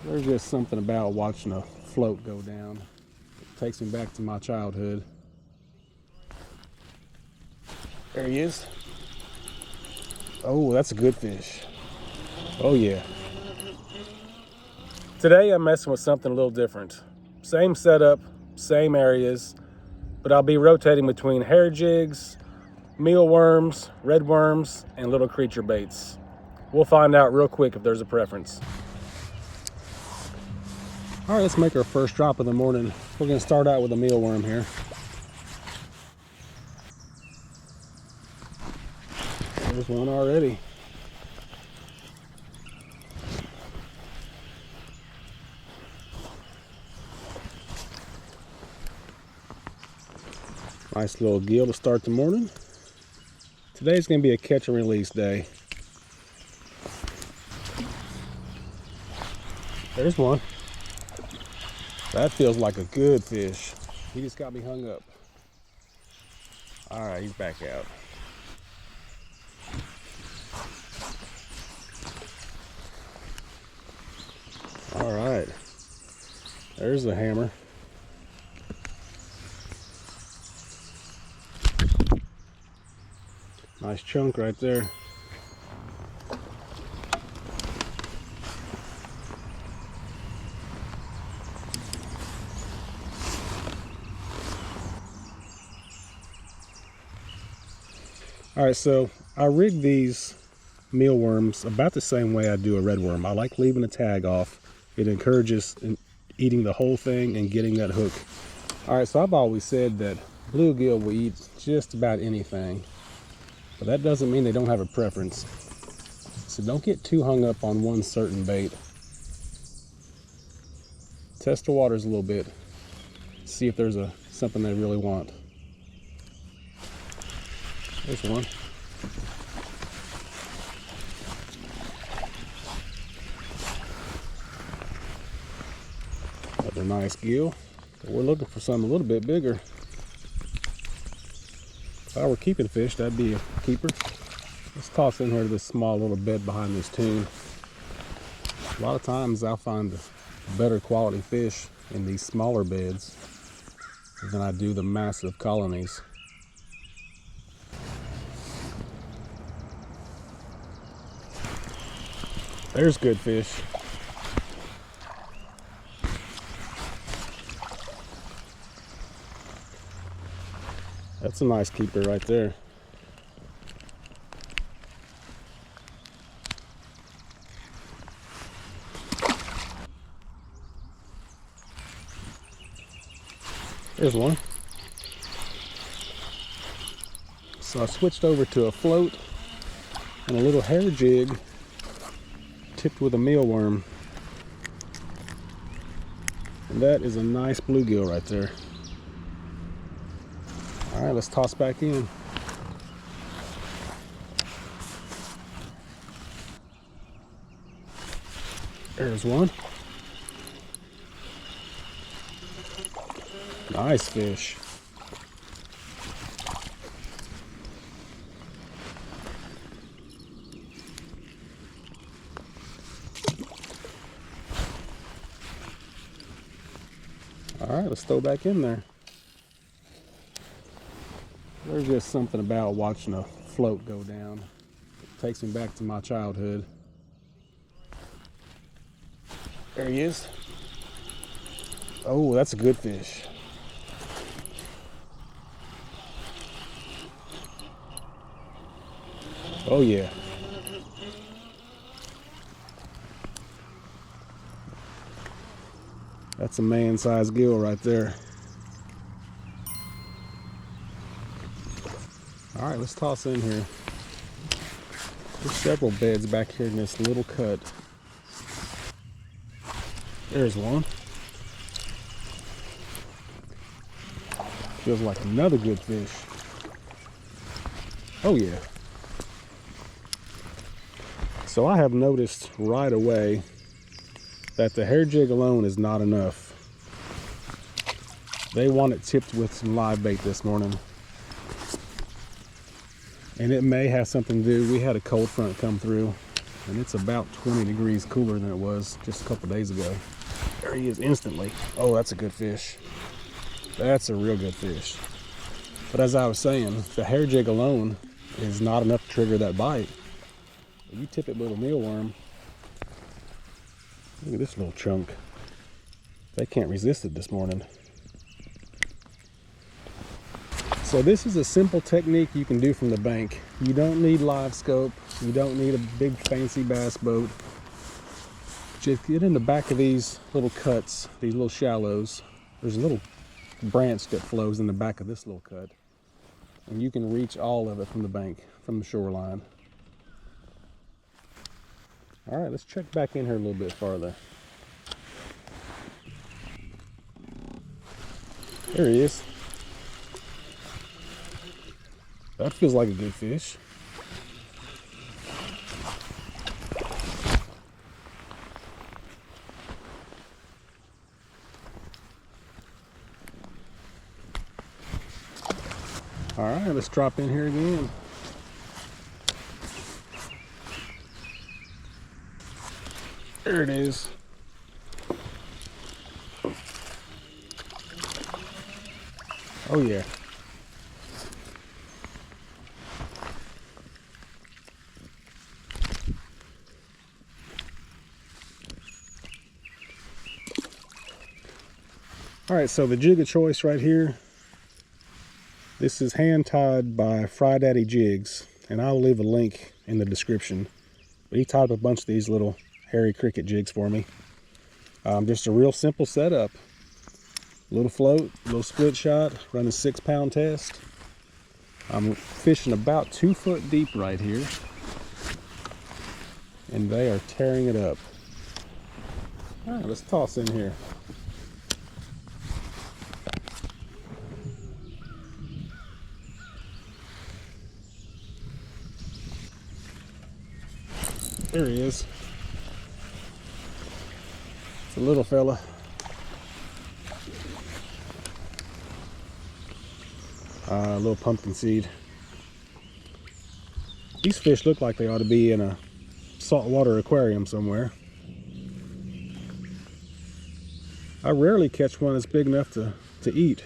There's just something about watching a float go down. It takes me back to my childhood. There he is. Oh, that's a good fish. Oh yeah. Today I'm messing with something a little different. Same setup, same areas, but I'll be rotating between hair jigs, mealworms, red worms, and little creature baits. We'll find out real quick if there's a preference. All right, let's make our first drop of the morning. We're gonna start out with a mealworm here. There's one already. Nice little gill to start the morning. Today's gonna be a catch and release day. There's one. That feels like a good fish. He just got me hung up. All right, he's back out. All right, there's the hammer. Nice chunk right there. All right, so I rig these mealworms about the same way I do a red worm. I like leaving a tag off. It encourages eating the whole thing and getting that hook. All right, so I've always said that bluegill will eat just about anything, but that doesn't mean they don't have a preference. So don't get too hung up on one certain bait. Test the waters a little bit. See if there's something they really want. There's one. Another nice gill. But we're looking for something a little bit bigger. If I were keeping fish, that'd be a keeper. Let's toss in here this small little bed behind this tune. A lot of times I'll find better quality fish in these smaller beds than I do the massive colonies. There's good fish. That's a nice keeper right there. There's one. So I switched over to a float and a little hair jig tipped with a mealworm. And that is a nice bluegill right there. All right, let's toss back in. There's one. Nice fish. All right, let's throw back in there. There's just something about watching a float go down. It takes me back to my childhood. There he is. Oh, that's a good fish. Oh yeah. That's a man-sized gill right there. All right, let's toss in here. There's several beds back here in this little cut. There's one. Feels like another good fish. Oh yeah. So I have noticed right away that the hair jig alone is not enough. They want it tipped with some live bait this morning. And it may have something to do. We had a cold front come through and it's about 20 degrees cooler than it was just a couple days ago. There he is instantly. Oh, that's a good fish. That's a real good fish. But as I was saying, the hair jig alone is not enough to trigger that bite. If you tip it with a mealworm, look at this little chunk. They can't resist it this morning. So this is a simple technique you can do from the bank. You don't need live scope. You don't need a big fancy bass boat. Just get in the back of these little cuts, these little shallows. There's a little branch that flows in the back of this little cut, and you can reach all of it from the bank, from the shoreline. All right, let's check back in here a little bit farther. There he is. That feels like a good fish. All right, let's drop in here again. There it is. Oh yeah. All right, so the jig of choice right here. This is hand tied by Fry Daddy Jigs, and I'll leave a link in the description. But he tied up a bunch of these little hairy cricket jigs for me. Just a real simple setup. Little float, little split shot, running 6-pound test. I'm fishing about 2 foot deep right here, and they are tearing it up. All right, let's toss in here. There he is. It's a little fella. A little pumpkin seed. These fish look like they ought to be in a saltwater aquarium somewhere. I rarely catch one that's big enough to eat.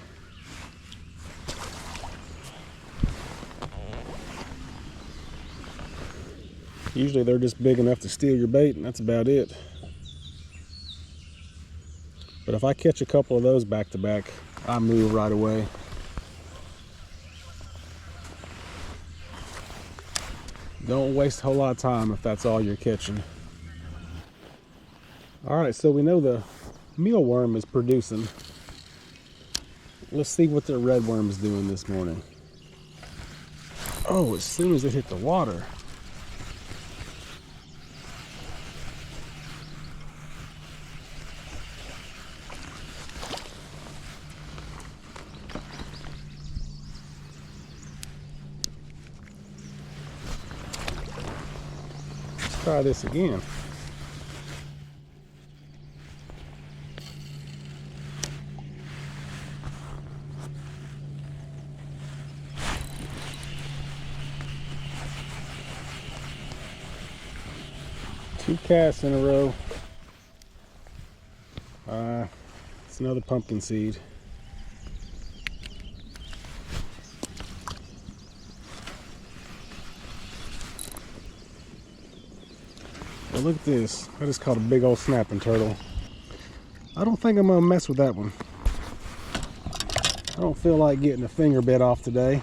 Usually they're just big enough to steal your bait, and that's about it. But if I catch a couple of those back to back, I move right away. Don't waste a whole lot of time if that's all you're catching. All right, so we know the mealworm is producing. Let's see what the redworm is doing this morning. Oh, as soon as it hit the water. Try this again. Two casts in a row. It's another pumpkin seed. Well, look at this. I just caught a big old snapping turtle. I don't think I'm gonna mess with that one. I don't feel like getting a finger bit off today.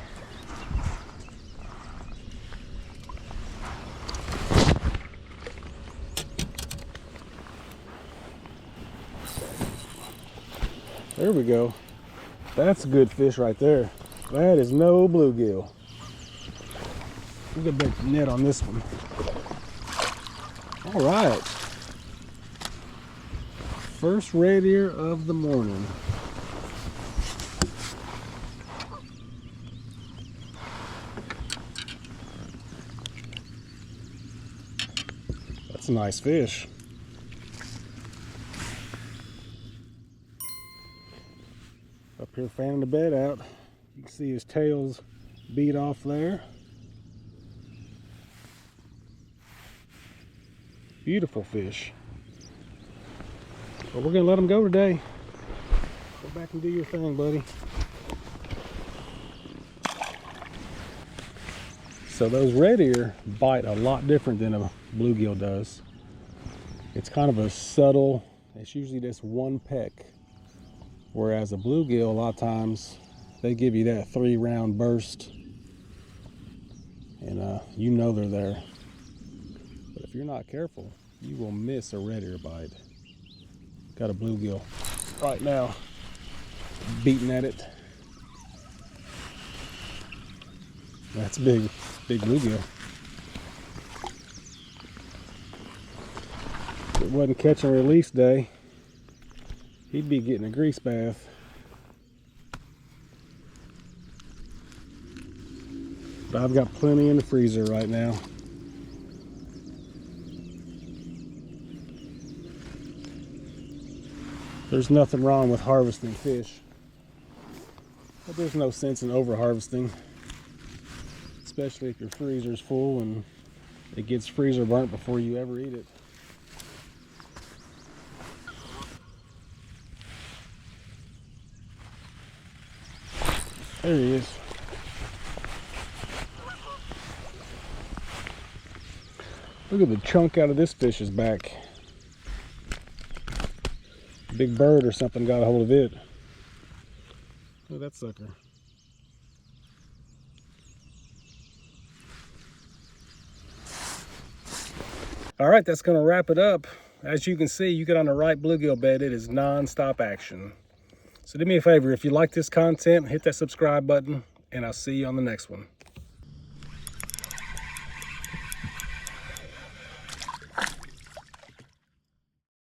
There we go. That's a good fish right there. That is no bluegill. We'll get back to the net on this one. All right. First red ear of the morning. That's a nice fish. Up here fanning the bed out. You can see his tail's beat off there. Beautiful fish. But we're gonna let them go today. Go back and do your thing, buddy. So those red ear bite a lot different than a bluegill does. It's kind of a subtle, it's usually just one peck. Whereas a bluegill, a lot of times, they give you that 3-round burst. And you know they're there. But if you're not careful, you will miss a red ear bite. Got a bluegill right now, beating at it. That's big bluegill. If it wasn't catch and release day, he'd be getting a grease bath. But I've got plenty in the freezer right now. There's nothing wrong with harvesting fish, but there's no sense in over harvesting, especially if your freezer's full and it gets freezer burnt before you ever eat it. There he is. Look at the chunk out of this fish's back. Big bird or something got a hold of it. Look at that sucker. All right, that's going to wrap it up. As you can see, you get on the right bluegill bed, it is non-stop action. So do me a favor, if you like this content, hit that subscribe button, and I'll see you on the next one.